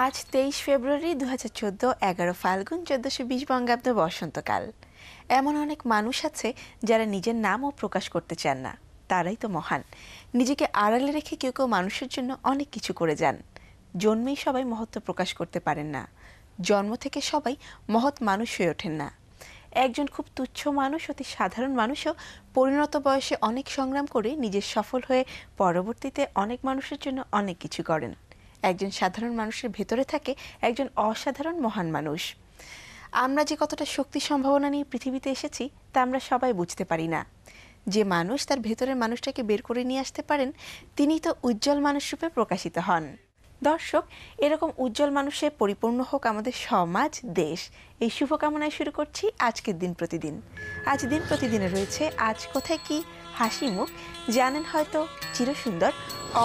আজ 23 ফেব্রুয়ারি 2014, 11 ফাল্গুন 1420 বঙ্গাব্দ বসন্তকাল। এমন অনেক মানুষ আছে যারা নিজের নামও প্রকাশ করতে চান না, তারাই তো মহান। নিজেকে আড়ালে রেখে কেউ কেউ মানুষের জন্য অনেক কিছু করে যান। জন্মেই সবাই মহত্ব প্রকাশ করতে পারেন না, জন্ম থেকে সবাই মহৎ মানুষ হয়ে ওঠেন না। একজন খুব তুচ্ছ মানুষ, অতি সাধারণ মানুষও পরিণত বয়সে অনেক সংগ্রাম করে নিজের সফল হয়ে পরবর্তীতে অনেক মানুষের জন্য অনেক কিছু করেন। একজন সাধারণ মানুষের ভেতরে থাকে একজন অসাধারণ মহান মানুষ। আমরা যে কতটা শক্তি সম্ভাবনা নিয়ে পৃথিবীতে এসেছি তা আমরা সবাই বুঝতে পারি না। যে মানুষ তার ভেতরের মানুষটাকে বের করে নিয়ে আসতে পারেন, তিনিই তো উজ্জ্বল মানুষ রূপে প্রকাশিত হন। দর্শক, এরকম উজ্জ্বল মানুষে পরিপূর্ণ হোক আমাদের সমাজ, দেশ, এই শুভকামনায় শুরু করছি আজকের দিন প্রতিদিন। আজ দিন প্রতিদিনে রয়েছে আজ কোথায় কি, হাসি মুখ, জানেন হয়তো, চিরসুন্দর,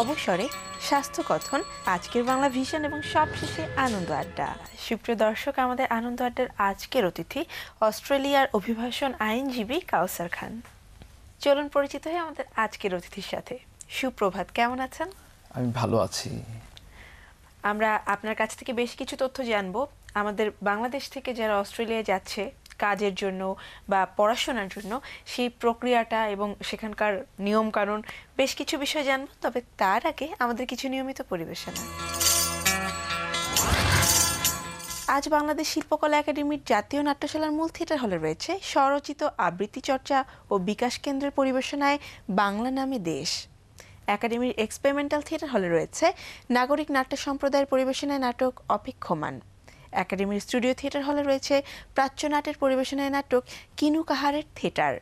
অবসরে, স্বাস্থ্য কথন, আজকের বাংলা ভিশন এবং সবশেষে আনন্দ আড্ডা। সুপ্রিয় দর্শক, আমাদের আনন্দ আড্ডার আজকের অতিথি অস্ট্রেলিয়ার অভিবাসন আইনজীবী কাউসার খান। চলুন পরিচিত হয়ে আমাদের আজকের অতিথির সাথে। সুপ্রভাত, কেমন আছেন? আমি ভালো আছি। আমরা আপনার কাছ থেকে বেশ কিছু তথ্য জানবো। আমাদের বাংলাদেশ থেকে যারা অস্ট্রেলিয়া যাচ্ছে কাজের জন্য বা পড়াশোনার জন্য, সেই প্রক্রিয়াটা এবং সেখানকার নিয়ম কানুন, বেশ কিছু বিষয় জানবো। তবে তার আগে আমাদের কিছু নিয়মিত পরিবেশনা। আজ বাংলাদেশ শিল্পকলা একাডেমির জাতীয় নাট্যশালার মূল থিয়েটার হলে রয়েছে স্বরচিত আবৃত্তি চর্চা ও বিকাশ কেন্দ্রের পরিবেশনায় বাংলা নামে দেশ। একাডেমির এক্সপেরিমেন্টাল থিয়েটার হলে রয়েছে নাগরিক নাট্য সম্প্রদায়ের পরিবেশনায় নাটক অপেক্ষমান। একাডেমির স্টুডিও থিয়েটার হলে রয়েছে প্রাচ্য নাটের পরিবেশনায় নাটক কিনু কাহারের থিয়েটার।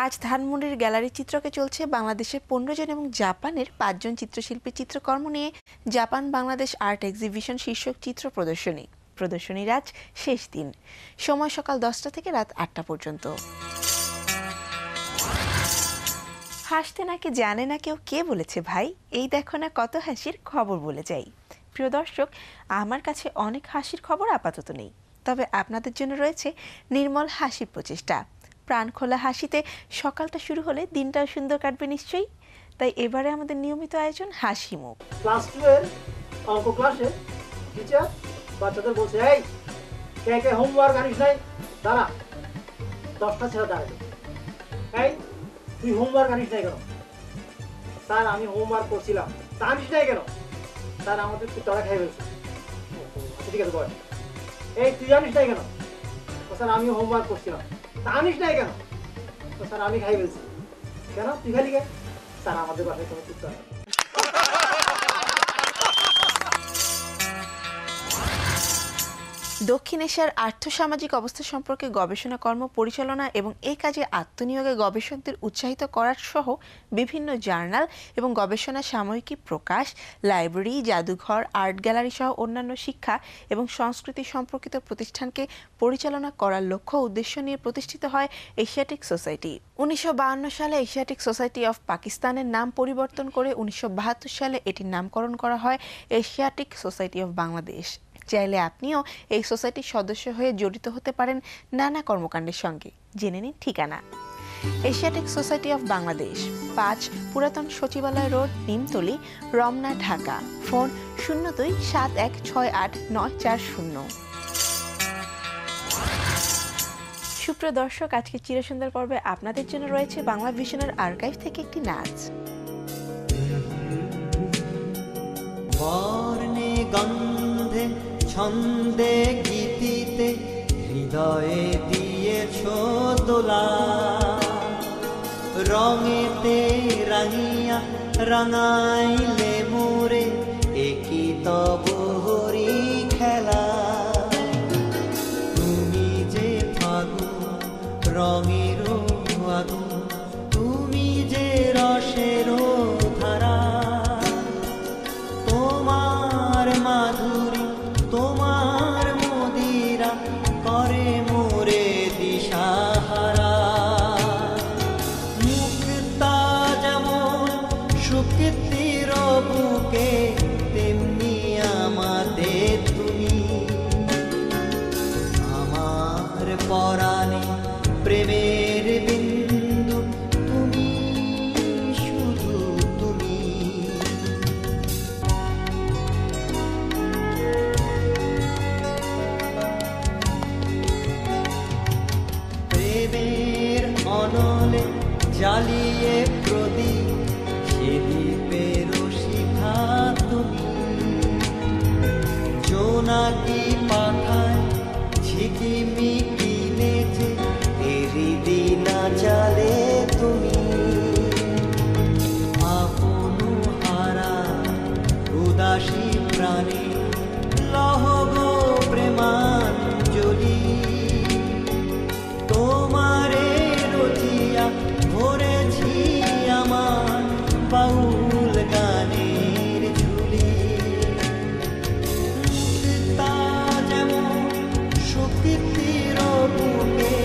আজ ধানমন্ডির গ্যালারি চিত্রকে চলছে বাংলাদেশের 15 জন এবং জাপানের 5 জন চিত্রশিল্পীর চিত্রকর্ম নিয়ে জাপান বাংলাদেশ আর্ট এক্সিবিশন শীর্ষক চিত্র প্রদর্শনী। প্রদর্শনীর আজ শেষ দিন, সময় সকাল 10টা থেকে রাত 8টা পর্যন্ত। হাসতে নাকি জানে না কেউ, কে বলেছে ভাই, এই দেখো না কত হাসির খবর বলে যাই। প্রিয় দর্শক, আমার কাছে অনেক হাসির খবর আপাতত নেই, তবে আপনাদের জন্য রয়েছে নির্মল হাসির প্রচেষ্টা। প্রাণ খোলা হাসিতে সকালটা শুরু হলে দিনটাও সুন্দর কাটবে নিশ্চয়ই। তাই এবারে আমাদের নিয়মিত আয়োজন হাসি মুখ। ক্লাস 2 অঙ্ক ক্লাসে টিচার বাচ্চাদের বলছে, এই কে কে হোমওয়ার্ক আনিস নাই, দাঁড়া। 10টা ছেলে দাঁড়াবে, এই তুই হোমওয়ার্ক আনিস নাই কেন? স্যার আমি হোমওয়ার্ক করছিলাম। তা আনিস নাই কেন? স্যার আমাদের একটু তাড়া খাই ফেলছে। আচ্ছা ঠিক আছে বল। এই তুই আনিস নাই কেন? স্যার আমি হোমওয়ার্ক করছিলাম। তা আনিস নাই কেন? স্যার আমি খাই ফেলছি। কেন তুই খালি কে? স্যার আমাদের বাসায় কোনো কুত্তা নেই। দক্ষিণ এশিয়ার আর্থসামাজিক অবস্থা সম্পর্কে গবেষণা কর্ম পরিচালনা এবং এই কাজে আত্মনিয়োগে গবেষকদের উৎসাহিত করার সহ বিভিন্ন জার্নাল এবং গবেষণা সাময়িকী প্রকাশ, লাইব্রেরি, জাদুঘর, আর্ট গ্যালারি সহ অন্যান্য শিক্ষা এবং সংস্কৃতি সম্পর্কিত প্রতিষ্ঠানকে পরিচালনা করার লক্ষ্য উদ্দেশ্য নিয়ে প্রতিষ্ঠিত হয় এশিয়াটিক সোসাইটি। 1952 সালে এশিয়াটিক সোসাইটি অফ পাকিস্তানের নাম পরিবর্তন করে 1972 সালে এটির নামকরণ করা হয় এশিয়াটিক সোসাইটি অফ বাংলাদেশ। চাইলে আপনিও এই সোসাইটির সদস্য হয়ে জড়িত হতে পারেন নানা কর্মকাণ্ডের সঙ্গে। জেনে নিন ঠিকানা: এশিয়াটিক সোসাইটি অফ বাংলাদেশ, 5 পুরাতন সচিবালয় রোড, নিমতলী, রমনা, ঢাকা। ফোন 02-7168-940। সুপ্রিয় দর্শক, আজকে চিরসুন্দর পর্বে আপনাদের জন্য রয়েছে বাংলা ভিশনের আর্কাইভ থেকে একটি নাচ। ছন্দে গীতিতে হৃদয়ে দিয়েছ দোলা, রঙেতে রাঙিয়া রাঙাইলে মোরে, একই তব হরি খেলা। তুমি যে ফাগুন রঙের আগুন, তুমি যে রসের ধারা, তোমার মাধুরী তোমার মদিরা করে মোরে দিশাহারা। মুক্তা যেমন শুক্তির বুকে, তেমনি আমাদের তুমি। আমার পরাণে প্রেমের বিন্দু, তুমি শুধু তুমি। জোনাকি পাঠায় ঝিকিমিকি নেচে এরি না চালে তুমি আপন হারা উদাসী প্রাণে লহগো প্রেমাঞ্জলি তোমারে রচিয়া ভরেছি আমার বাউল গানের ঝুলি তা যেমন শক্তির বুকে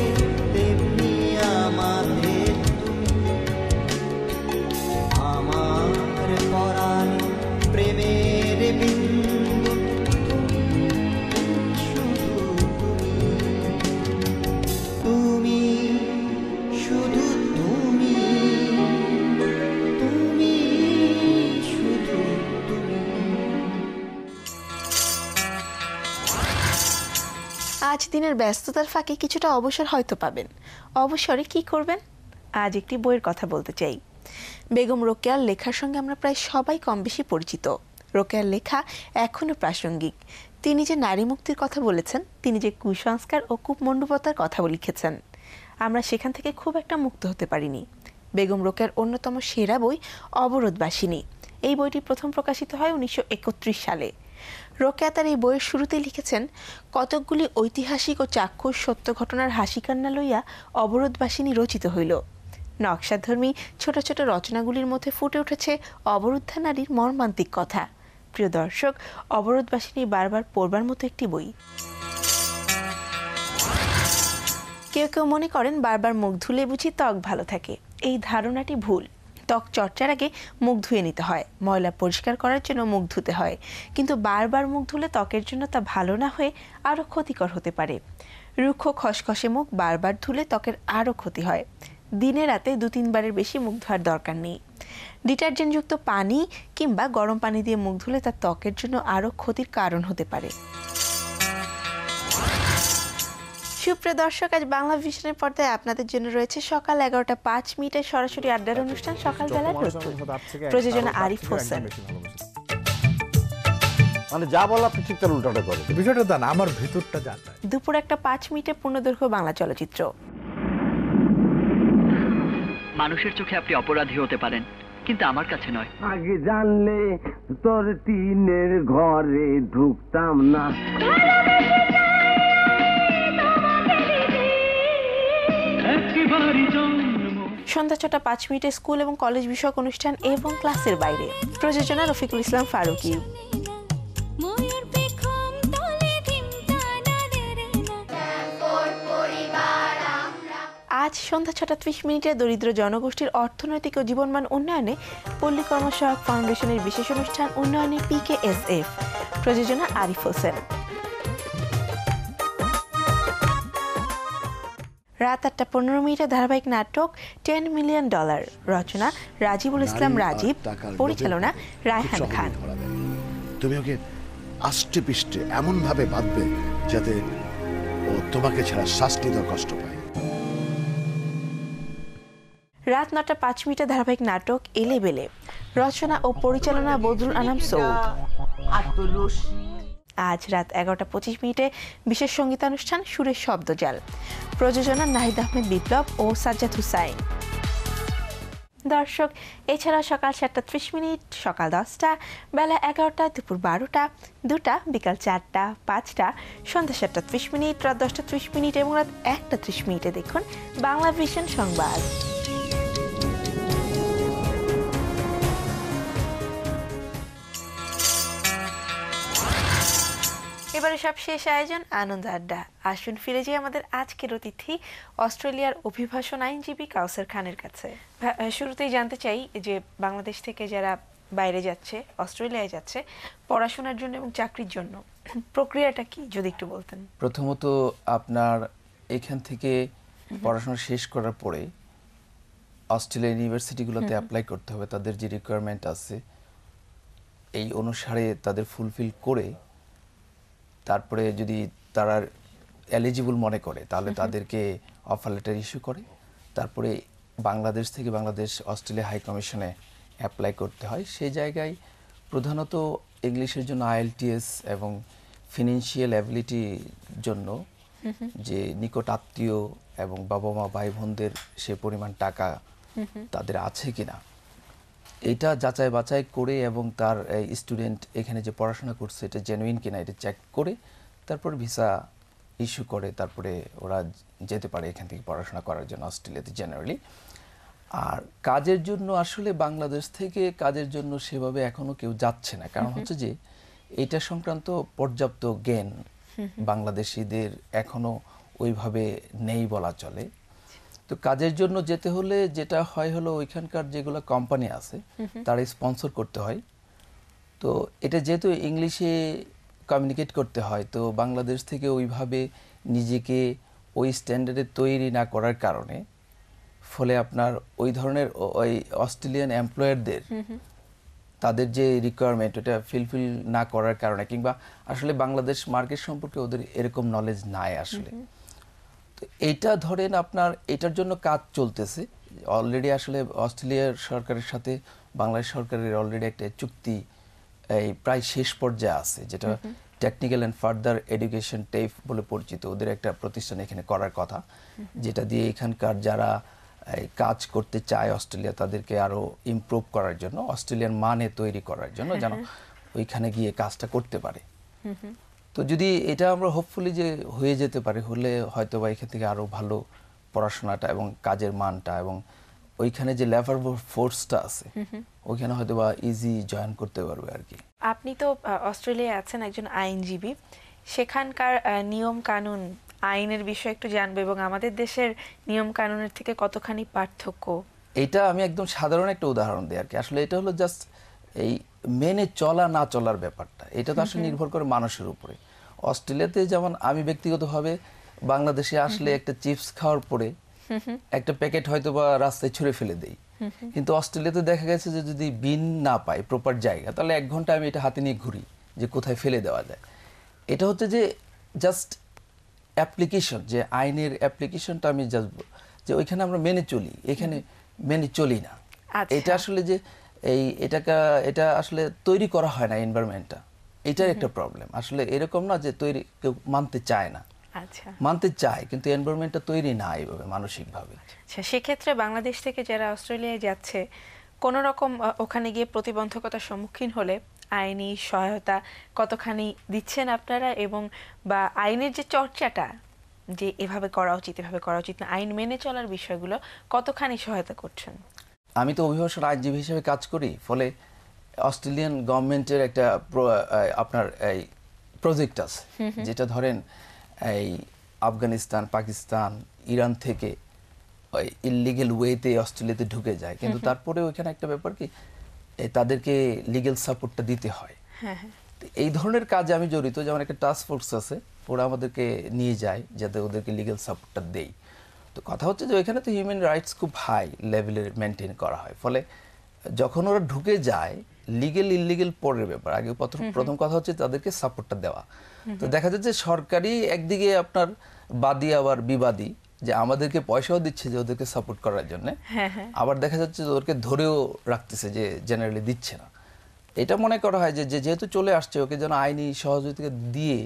তেমনি আমাদের তুমি আমার পরাণে প্রেমের বিন্দু তুমি শুধু তুমি শুধু তুমি তুমি শুধু তুমি আজ দিনের ব্যস্ততার ফাঁকে কিছুটা অবসর হয়তো পাবেন। অবসরে কি করবেন? আজ একটি বইয়ের কথা বলতে চাই। বেগম রোকেয়ার লেখার সঙ্গে আমরা প্রায় সবাই কম বেশি পরিচিত। রোকেয়ার লেখা এখনও প্রাসঙ্গিক। তিনি যে নারী মুক্তির কথা বলেছেন, তিনি যে কুসংস্কার ও কূপমণ্ডূকতার কথাও লিখেছেন, আমরা সেখান থেকে খুব একটা মুক্ত হতে পারিনি। বেগম রোকেয়ার অন্যতম সেরা বই অবরোধবাসিনী। এই বইটি প্রথম প্রকাশিত হয় 1931 সালে। রোকেয়া তার এই বইয়ের শুরুতেই লিখেছেন, কতকগুলি ঐতিহাসিক ও চাক্ষুষ সত্য ঘটনার হাসি কান্না লইয়া অবরোধবাসিনী রচিত হইল। নকশাধর্মী ছোট ছোট রচনাগুলির মধ্যে ফুটে উঠেছে অবরুদ্ধা নারীর মর্মান্তিক কথা। প্রিয় দর্শক, অবরোধবাসিনী বারবার পড়বার মতো একটি বই। কেউ কেউ মনে করেন বারবার মুখ ধুলে বুঝি ত্বক ভালো থাকে। এই ধারণাটি ভুল। ত্বক চর্চার আগে মুখ ধুয়ে নিতে হয়, ময়লা পরিষ্কার করার জন্য মুখ ধুতে হয়, কিন্তু বারবার মুখ ধুলে ত্বকের জন্য তা ভালো না হয়ে আরও ক্ষতিকর হতে পারে। রুক্ষ খসখসে মুখ বারবার ধুলে ত্বকের আরও ক্ষতি হয়। দিনে রাতে 2-3 বারের বেশি মুখ ধোয়ার দরকার নেই। ডিটারজেন্টযুক্ত পানি কিংবা গরম পানি দিয়ে মুখ ধুলে তা ত্বকের জন্য আরও ক্ষতির কারণ হতে পারে। সুপ্রিয় দর্শক, আজ বাংলা ভিশনের পর্দায় আপনাদের জন্য রয়েছে সকাল 11:05 সরাসরি আড্ডার অনুষ্ঠান সকালবেলার রোদ্দুর। প্রযোজনা আরিফ হোসেন। মানে যা বল আপনি ঠিক তার উল্টাটা করেন। বিষয়টা জান আমার ভিতরটা জানতে দুপুর 1:05 পূর্ণদৈর্ঘ্য বাংলা চলচ্চিত্র। মানুষের চোখে আপনি অপরাধী হতে পারেন, কিন্তু আমার কাছে নয়। আগে জানলে তোর টিনের ঘরে ঢুকতাম না। সন্ধ্যা 6:05 স্কুল এবং কলেজ বিষয়ক অনুষ্ঠান এবং ক্লাসের বাইরে। প্রযোজনা রফিকুল ইসলাম ফারুকী। আজ সন্ধ্যা 6:30 দরিদ্র জনগোষ্ঠীর অর্থনৈতিক ও জীবনমান উন্নয়নে পল্লী কর্মসহায়ক ফাউন্ডেশনের বিশেষ অনুষ্ঠান উন্নয়নে PKSF। প্রযোজনা আরিফ হোসেন। রাত 8:15 ধারাবাহিক নাটক $10 মিলিয়ন। রচনা রাজিবুল ইসলাম রাজীব, পরিচালনা রায়হান খান। তুমি ওকে আষ্টে পিষ্টে এমন ভাবে বাঁধবে যাতে ও তোমাকে ছাড়া শ্বাস নিতে কষ্ট পায়। রাত 9:05 ধারাবাহিক নাটক এলেবেলে। রচনা ও পরিচালনা বদরুল আনাম সৌদ। আজ রাত 11:25 বিশেষ সঙ্গীতানুষ্ঠান সুরের শব্দজাল। প্রযোজনা নাহিদ আহমেদ বিপ্লব ও সাজ্জাদ হুসাইন। দর্শক, এছাড়া সকাল 7:30, সকাল 10টা, বেলা 11টা, দুপুর 12টা, 2টা, বিকাল 4টা, 5টা, সন্ধ্যা 7:30, রাত 10:30 এবং রাত 1:30 দেখুন বাংলা ভিশন সংবাদ। এবারে সব শেষ আয়োজন আনন্দ আড্ডা। আসুন ফিরে যাই আমাদের আজকের অতিথি অস্ট্রেলিয়ার অভিবাসন আইনজীবী কাউসার খানের কাছে। শুরুতেই জানতে চাই যে বাংলাদেশ থেকে যারা বাইরে যাচ্ছে, অস্ট্রেলিয়ায় যাচ্ছে পড়াশোনার জন্য এবং চাকরির জন্য, প্রক্রিয়াটা কি যদি একটু বলতেন। প্রথমত আপনার এখান থেকে পড়াশোনা শেষ করার পরে অস্ট্রেলিয়া ইউনিভার্সিটিগুলোতে অ্যাপ্লাই করতে হবে। তাদের যে রিকোয়ারমেন্ট আছে এই অনুসারে তাদের ফুলফিল করে তারপরে যদি তারা এলিজিবল মনে করে তাহলে তাদেরকে অফার লেটার ইস্যু করে। তারপরে বাংলাদেশ থেকে বাংলাদেশ অস্ট্রেলিয়া হাই কমিশনে অ্যাপ্লাই করতে হয়। সেই জায়গায় প্রধানত ইংলিশের জন্য IELTS এবং ফিনান্সিয়াল অ্যাবিলিটির জন্য যে নিকট আত্মীয় এবং বাবা মা ভাই বোনদের সে পরিমাণ টাকা তাদের আছে কিনা এটা যাচাই বাছাই করে এবং তার স্টুডেন্ট এখানে যে পড়াশোনা করছে এটা জেনুইন কিনা এটা চেক করে তারপর ভিসা ইস্যু করে তারপরে ওরা যেতে পারে এখান থেকে পড়াশোনা করার জন্য অস্ট্রেলিয়াতে জেনারেলি। আর কাজের জন্য আসলে বাংলাদেশ থেকে কাজের জন্য সেভাবে এখনো কেউ যাচ্ছে না, কারণ হচ্ছে যে এটা সংক্রান্ত পর্যাপ্ত জ্ঞান বাংলাদেশিদের এখনো ওইভাবে নেই বলা চলে। তো কাজের জন্য যেতে হলে যেটা হয় হলো ওইখানকার যেগুলো কোম্পানি আছে তারা স্পন্সর করতে হয়। তো এটা যেহেতু ইংলিশে কমিউনিকেট করতে হয়, তো বাংলাদেশ থেকে ওইভাবে নিজেকে ওই স্ট্যান্ডার্ডে তৈরি না করার কারণে ফলে আপনার ওই ধরনের ওই অস্ট্রেলিয়ান এমপ্লয়ারদের তাদের যে রিকোয়ারমেন্ট ওটা ফিলফিল না করার কারণে কিংবা আসলে বাংলাদেশ মার্কেট সম্পর্কে ওদের এরকম নলেজ নাই আসলে। তো এইটা ধরেন আপনার এটার জন্য কাজ চলতেছে অলরেডি। আসলে অস্ট্রেলিয়ার সরকারের সাথে বাংলাদেশ সরকারের অলরেডি একটা চুক্তি এই প্রায় শেষ পর্যায়ে আছে, যেটা টেকনিক্যাল অ্যান্ড ফার্দার এডুকেশন টেফ বলে পরিচিত। ওদের একটা প্রতিষ্ঠান এখানে করার কথা, যেটা দিয়ে এখানকার যারা কাজ করতে চায় অস্ট্রেলিয়া তাদেরকে আরো ইমপ্রুভ করার জন্য, অস্ট্রেলিয়ান মানে তৈরি করার জন্য যেন ওইখানে গিয়ে কাজটা করতে পারে। তো যদি এটা আমরা হোপফুলি যে হয়ে যেতে পারে, হলে হয়তো বা এখান থেকে আরো ভালো পড়াশোনাটা এবং কাজের মানটা এবং ওইখানে যে লেবার ফোর্সটা আছে ওইখানে হয়তো বা ইজি জয়েন করতে পারবে আর কি। আপনি তো অস্ট্রেলিয়ায় আছেন, একজন আইনজীবী, সেখানকার নিয়ম কানুন আইনের বিষয়ে একটু জানবো এবং আমাদের দেশের নিয়ম কানুনের থেকে কতখানি পার্থক্য। এটা আমি একদম সাধারণ একটা উদাহরণ দিই আর কি। আসলে এটা হলো জাস্ট এই মেনে চলা না চলার ব্যাপারটা, এটা তো আসলে নির্ভর করে মানুষের উপরে। অস্ট্রেলিয়াতে যেমন আমি ব্যক্তিগতভাবে বাংলাদেশে আসলে একটা চিপস খাওয়ার পরে একটা প্যাকেট হয়তো বা রাস্তায় ছুঁড়ে ফেলে দেই, কিন্তু অস্ট্রেলিয়াতে দেখা গেছে যে যদি বিন না পাই প্রপার জায়গা তাহলে 1 ঘন্টা আমি এটা হাতে নিয়ে ঘুরি যে কোথায় ফেলে দেওয়া যায়। এটা হচ্ছে যে জাস্ট অ্যাপ্লিকেশন, যে আইনের অ্যাপ্লিকেশনটা আমি জাস্ট যে ওইখানে আমরা মেনে চলি, এখানে মেনে চলি না। এটা আসলে যে এটা আসলে তৈরি করা হয় না এনভায়রনমেন্টটা, এটার একটা প্রবলেম। আসলে এরকম না যে তৈরি কেউ মানতে চায় না, মানতে চায় কিন্তু এনভায়রনমেন্টটা তৈরি না এইভাবে মানসিকভাবে। আচ্ছা, সেক্ষেত্রে বাংলাদেশ থেকে যারা অস্ট্রেলিয়ায় যাচ্ছে কোন রকম ওখানে গিয়ে প্রতিবন্ধকতার সম্মুখীন হলে আইনি সহায়তা কতখানি দিচ্ছেন আপনারা, এবং বা আইনের যে চর্চাটা যে এভাবে করা উচিত এভাবে করা উচিত না, আইন মেনে চলার বিষয়গুলো কতখানি সহায়তা করছেন? আমি তো অভিভাষণ আইনজীবী হিসেবে কাজ করি, ফলে অস্ট্রেলিয়ান গভর্নমেন্টের একটা আপনার এই প্রজেক্ট আছে, যেটা ধরেন এই আফগানিস্তান, পাকিস্তান, ইরান থেকে ওই ইললিগেল ওয়েতে অস্ট্রেলিয়াতে ঢুকে যায়, কিন্তু তারপরে ওইখানে একটা ব্যাপার কি তাদেরকে লিগ্যাল সাপোর্টটা দিতে হয়। এই ধরনের কাজে আমি জড়িত, যেমন একটা টাস্ক ফোর্স আছে, ওরা আমাদেরকে নিয়ে যায় যাতে ওদেরকে লিগ্যাল সাপোর্টটা দেই। তো কথা হচ্ছে যে ওইখানে তো হিউম্যান রাইটস খুব হাই লেভেলের মেনটেন করা হয়, ফলে যখন ওরা ঢুকে যায় লিগেল ইললিগেল পরের ব্যাপার, আগে প্রথম কথা হচ্ছে তাদেরকে সাপোর্টটা দেওয়া। তো দেখা যাচ্ছে সরকারি একদিকে আপনার বাদী আবার বিবাদী, যে আমাদেরকে পয়সাও দিচ্ছে যে ওদেরকে সাপোর্ট করার জন্য, আবার দেখা যাচ্ছে যে ওদেরকে ধরেও রাখতেছে যে জেনারেলি দিচ্ছে না। এটা মনে করা হয় যে যেহেতু চলে আসছে ওকে যেন আইনি সহযোগিতা দিয়ে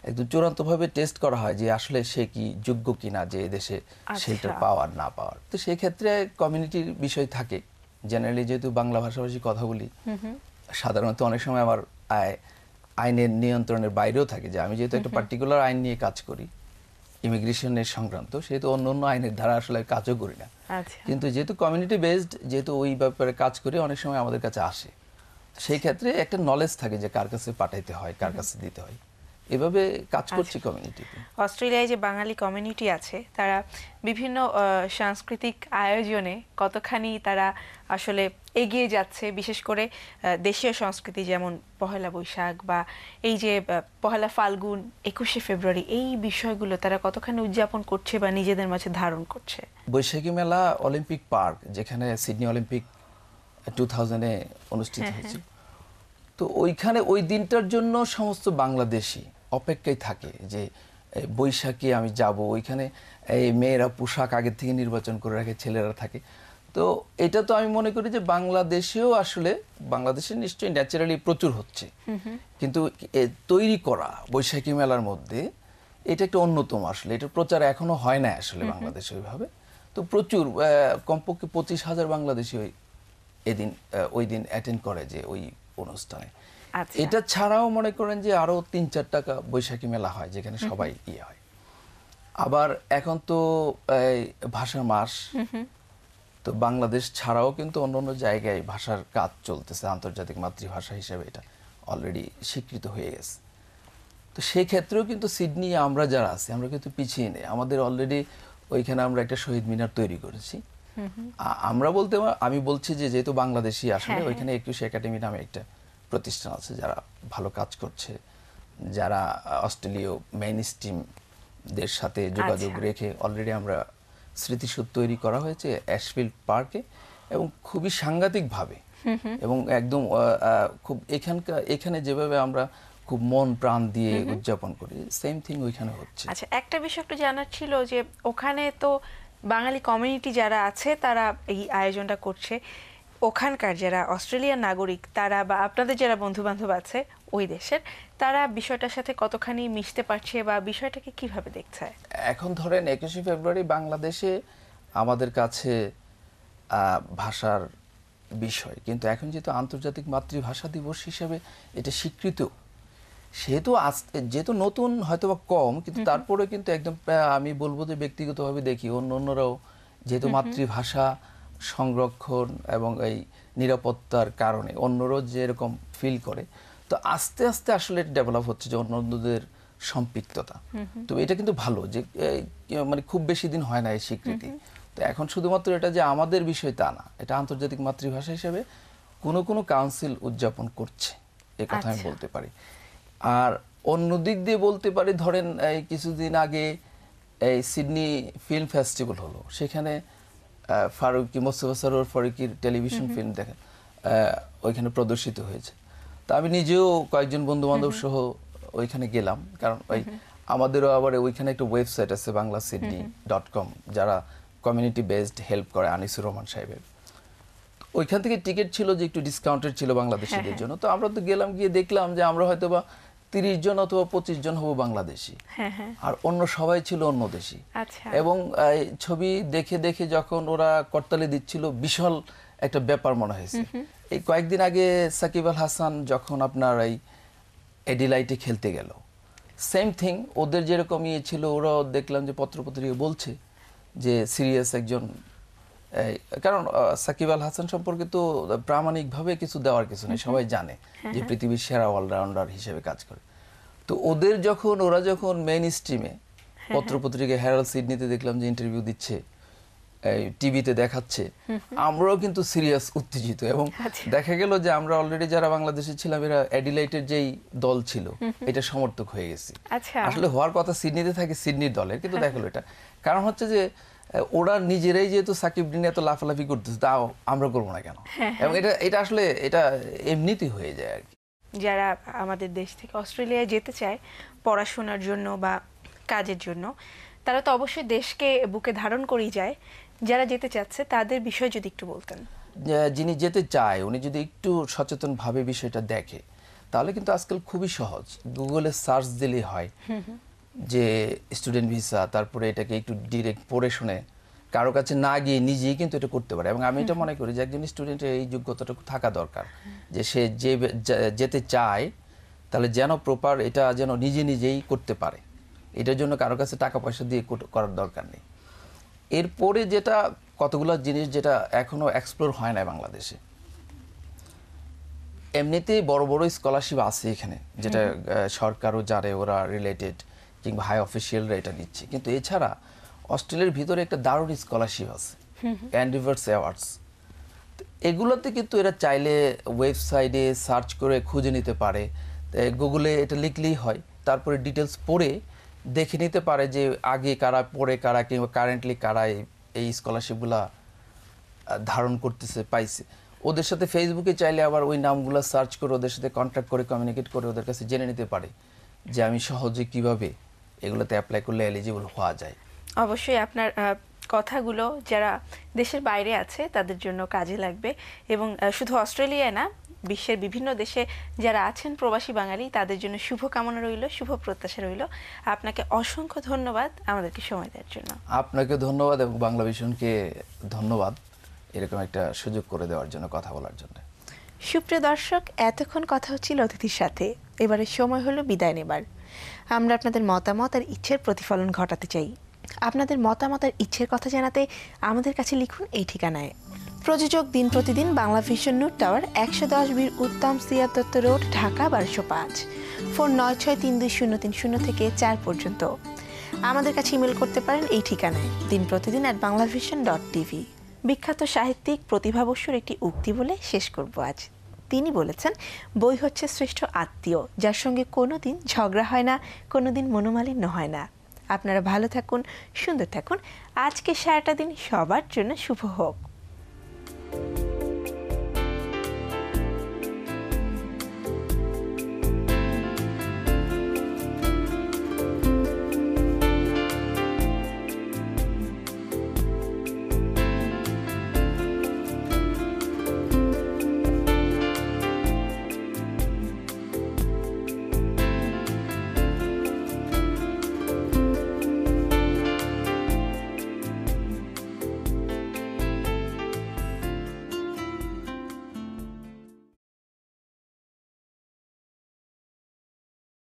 একদম চূড়ান্তভাবে টেস্ট করা হয় যে আসলে সে কি যোগ্য কিনা যে দেশে শেল্টার পাওয়ার না পাওয়ার। তো সেই ক্ষেত্রে কমিউনিটির বিষয় থাকে। জেনারেলি যেহেতু বাংলা ভাষাভাষী কথা বলি, সাধারণত অনেক সময় আমার আইনের নিয়ন্ত্রণের বাইরেও থাকে, যে আমি যেহেতু একটা পার্টিকুলার আইন নিয়ে কাজ করি ইমিগ্রেশনের সংক্রান্ত, সেহেতু অন্য অন্য আইনের ধারা আসলে কাজও করি না। কিন্তু যেহেতু কমিউনিটি বেসড, যেহেতু ওই ব্যাপারে কাজ করে অনেক সময় আমাদের কাছে আসে, সেই ক্ষেত্রে একটা নলেজ থাকে যে কার কাছে পাঠাইতে হয়, কার কাছে দিতে হয়, এভাবে কাজ করছি কমিউনিটিতে। অস্ট্রেলিয়ায় যে বাঙালি কমিউনিটি আছে তারা বিভিন্ন সাংস্কৃতিক আয়োজনে কতখানি তারা আসলে এগিয়ে যাচ্ছে, বিশেষ করে দেশীয় সংস্কৃতি যেমন পহেলা বৈশাখ বা এই যে পহেলা ফাল্গুন, 21শে ফেব্রুয়ারি, এই বিষয়গুলো তারা কতখানি উদযাপন করছে বা নিজেদের মাঝে ধারণ করছে? বৈশাখী মেলা অলিম্পিক পার্ক, যেখানে সিডনি অলিম্পিক 2000-এ অনুষ্ঠিত হয়েছে, তো ওইখানে ওই দিনটার জন্য সমস্ত বাংলাদেশি অপেক্ষায় থাকে যে বৈশাখে আমি যাব। ওইখানে এই মেয়েরা পোশাক আগের থেকে নির্বাচন করে রাখে, ছেলেরা থাকে। তো এটা তো আমি মনে করি যে বাংলাদেশেও আসলে বাংলাদেশে নিশ্চয়ই ন্যাচারালি প্রচুর হচ্ছে, কিন্তু তৈরি করা বৈশাখী মেলার মধ্যে এটা একটা অন্যতম, আসলে এটা প্রচার এখনো হয় না আসলে বাংলাদেশে ওইভাবে। তো প্রচুর কমপক্ষে 25,000 বাংলাদেশি ওই দিন অ্যাটেন্ড করে যে ওই অনুষ্ঠানে। আচ্ছা। এটা ছাড়াও মনে করেন যে আরো 3-4 টাকা বৈশাখী মেলা হয় যেখানে সবাই হয়। আবার এখন তো ভাষার মাস, তো বাংলাদেশ ছাড়াও কিন্তু অন্যান্য জায়গায় ভাষার কাজ চলতেছে, আন্তর্জাতিক মাতৃভাষা হিসেবে এটা অলরেডি স্বীকৃত হয়ে গেছে। তো সেই ক্ষেত্রেও কিন্তু সিডনি আমরা যারা আছি আমরা কিন্তু পিছিয়ে নেই, আমাদের অলরেডি ওইখানে আমরা একটা শহীদ মিনার তৈরি করেছি। আমরা বলতে আমি বলছি যে যেহেতু বাংলাদেশি আসলে ওইখানে 21 একাডেমি নামে একটা প্রতিষ্ঠান আছে যারা ভালো কাজ করছে, যারা অস্ট্রেলীয় মেইন স্ট্রিমদের সাথে যোগাযোগ রেখে অলরেডি আমরা স্মৃতিসৌধ তৈরি করা হয়েছে অ্যাশফিল্ড পার্কে, এবং খুবই সাংঘাতিকভাবে এবং একদম খুব এখানে যেভাবে আমরা খুব মন প্রাণ দিয়ে উদযাপন করি, সেম থিং ওইখানে হচ্ছে। আচ্ছা, একটা বিষয় একটু জানার ছিল যে ওখানে তো বাঙালি কমিউনিটি যারা আছে তারা এই আয়োজনটা করছে, ওখানকার যারা অস্ট্রেলিয়ান নাগরিক তারা বা আপনাদের যারা বন্ধু বান্ধব আছে ওই দেশের, তারা বিষয়টার সাথে কতখানি মিশতে পারছে বা বিষয়টাকে কিভাবে দেখছে? এখন ধরেন 21শে ফেব্রুয়ারি বাংলাদেশে আমাদের কাছে ভাষার বিষয়, কিন্তু এখন যেহেতু আন্তর্জাতিক মাতৃভাষা দিবস হিসেবে এটা স্বীকৃত, যেহেতু নতুন হয়তো বা কম, কিন্তু তারপরে কিন্তু একদম আমি বলবো যে ব্যক্তিগতভাবে দেখি অন্যরাও যেহেতু মাতৃভাষা সংরক্ষণ এবং এই নিরাপত্তার কারণে অন্যরাও যেরকম ফিল করে, তো আস্তে আস্তে আসলে ডেভেলপ হচ্ছে যে অন্যদের সম্পৃক্ততা। তো এটা কিন্তু ভালো যে মানে খুব বেশি দিন হয় না এই স্বীকৃতি। তো এখন শুধুমাত্র এটা যে আমাদের বিষয় তা না, এটা আন্তর্জাতিক মাতৃভাষা হিসেবে কোনো কাউন্সিল উদযাপন করছে, এ কথা আমি বলতে পারি। আর অন্য দিক দিয়ে বলতে পারি, ধরেন এই কিছুদিন আগে এই সিডনি ফিল্ম ফেস্টিভ্যাল হলো, সেখানে মোস্তফা সরোয়ার ফারুকীর টেলিভিশন ফিল্ম দেখেন ওইখানে প্রদর্শিত হয়েছে। তা আমি নিজেও কয়েকজন বন্ধু বান্ধব সহ ওইখানে গেলাম, কারণ ওই আমাদেরও আবার ওইখানে একটা ওয়েবসাইট আছে banglasydney.com, যারা কমিউনিটি বেসড হেল্প করে আনিসুর রহমান সাহেবের। ওইখান থেকে টিকিট ছিল যে একটু ডিসকাউন্টেড ছিল বাংলাদেশিদের জন্য। তো আমরা তো গেলাম, গিয়ে দেখলাম যে আমরা হয়তো বা 30 জন অথবা 25 জন হবো বাংলাদেশি, আর অন্য সবাই ছিল অন্য দেশি। এবং ছবি দেখে দেখে যখন ওরা করতালি দিচ্ছিল, বিশাল একটা ব্যাপার মনে হয়েছে। এই কয়েকদিন আগে সাকিব আল হাসান যখন আপনার এই এডিলাইটে খেলতে গেল, সেম থিং ওদের যেরকম ছিল, ওরাও দেখলাম যে পত্রপত্রিকা বলছে যে সিরিয়াস একজন, কারণ সাকিব আল হাসান সম্পর্কে তো প্রামাণিকভাবে কিছু দেওয়ার কিছু নেই, সবাই জানে যে পৃথিবীর সেরা অলরাউন্ডার হিসেবে কাজ করে। তো ওরা যখন মেইন স্ট্রিমে পত্রপত্রিকা হেরাল্ড সিডনিতে দেখলাম যে ইন্টারভিউ দিচ্ছে, টিভিতে দেখাচ্ছে, আমরাও কিন্তু সিরিয়াস উত্তেজিত। এবং দেখা গেল যে আমরা অলরেডি যারা বাংলাদেশে ছিলাম এরা অ্যাডিলাইটের যেই দল ছিল এটা সমর্থক হয়ে গেছি। আসলে হওয়ার কথা সিডনিতে থাকে সিডনির দলের, কিন্তু দেখা গেল এটা কারণ হচ্ছে যে ওরা নিজেরাই যেহেতু সাকিব নিয়ে এত লাফালাফি করতেছে, তাও আমরা করবো না কেন? এবং এটা আসলে এটা এমনিতেই হয়ে যায় আর কি। যারা আমাদের দেশ থেকে অস্ট্রেলিয়ায় যেতে চায় পড়াশোনার জন্য বা কাজের জন্য, তারা তো অবশ্যই দেশকে বুকে ধারণ করেই যায়। যারা যেতে চাচ্ছে তাদের বিষয় যদি একটু বলতেন। যিনি যেতে চায় উনি যদি একটু সচেতনভাবে বিষয়টা দেখে, তাহলে কিন্তু আজকাল খুবই সহজ, গুগলে সার্চ দিলেই হয় যে স্টুডেন্ট ভিসা, তারপরে এটাকে একটু ডিরেক্ট পড়ে শুনে কারো কাছে না গিয়ে নিজেই কিন্তু এটা করতে পারে। এবং আমি এটা মনে করি যে একজন স্টুডেন্টের এই যোগ্যতাটুকু থাকা দরকার যে সে যেতে চায় তাহলে যেন প্রপার এটা যেন নিজেই করতে পারে, এটার জন্য কারো কাছে টাকা পয়সা দিয়ে করার দরকার নেই। এরপরে যেটা কতগুলো জিনিস যেটা এখনো এক্সপ্লোর হয় না বাংলাদেশে, এমনিতেই বড় বড় স্কলারশিপ আছে এখানে, যেটা সরকারও জানে, ওরা রিলেটেড কিংবা হাই অফিসিয়ালরা এটা নিচ্ছে। কিন্তু এছাড়া অস্ট্রেলিয়ার ভিতরে একটা দারুণ স্কলারশিপ আছে, অ্যান্ডিভার্স অ্যাওয়ার্ডস। এগুলোতে কিন্তু এরা চাইলে ওয়েবসাইটে সার্চ করে খুঁজে নিতে পারে, গুগলে এটা লিখলেই হয়, তারপরে ডিটেলস পড়ে দেখে নিতে পারে যে আগে কারা, পরে কারা, কিংবা কারেন্টলি কারা এই স্কলারশিপগুলা ধারণ করতেছে, পাইছে। ওদের সাথে ফেসবুকে চাইলে আবার ওই নামগুলো সার্চ করে ওদের সাথে কন্ট্যাক্ট করে কমিউনিকেট করে ওদের কাছে জেনে নিতে পারে যে আমি সহজে কিভাবে এগুলোতে অ্যাপ্লাই করলে এলিজিবল হওয়া যায়। অবশ্যই আপনার কথাগুলো যারা দেশের বাইরে আছে তাদের জন্য কাজে লাগবে এবং শুধু অস্ট্রেলিয়ায় না, বিশ্বের বিভিন্ন দেশে যারা আছেন প্রবাসী বাঙালি তাদের জন্য শুভকামনা রইল, শুভ প্রত্যাশা রইল। আপনাকে অসংখ্য ধন্যবাদ আমাদেরকে সময় দেওয়ার জন্য। আপনাকে ধন্যবাদ এবং বাংলা ভিশনকে ধন্যবাদ এরকম একটা সুযোগ করে দেওয়ার জন্য, কথা বলার জন্য। সুপ্রিয় দর্শক, এতক্ষণ কথা হচ্ছিল অতিথির সাথে, এবারে সময় হলো বিদায় নেবার। আমরা আপনাদের মতামত আর ইচ্ছের প্রতিফলন ঘটাতে চাই। আপনাদের মতামত আর ইচ্ছের কথা জানাতে আমাদের কাছে লিখুন এই ঠিকানায়। প্রযোজক দিন প্রতিদিন, বাংলা ভিশন নূর টাওয়ার, 110 বীর উত্তম সিয়াদ দত্ত রোড, ঢাকা 1205। ফোন 963203 থেকে 4 পর্যন্ত। আমাদের কাছে ইমেল করতে পারেন এই ঠিকানায় dinprotidin@banglavision.tv। বিখ্যাত সাহিত্যিক প্রতিভা বসুর একটি উক্তি বলে শেষ করব আজ। তিনি বলেছেন, বই হচ্ছে শ্রেষ্ঠ আত্মীয়, যার সঙ্গে কোনোদিন ঝগড়া হয় না, কোনোদিন মনোমালিন্য হয় না। আপনারা ভালো থাকুন, সুন্দর থাকুন। আজকে সারাটা দিন সবার জন্য শুভ হোক।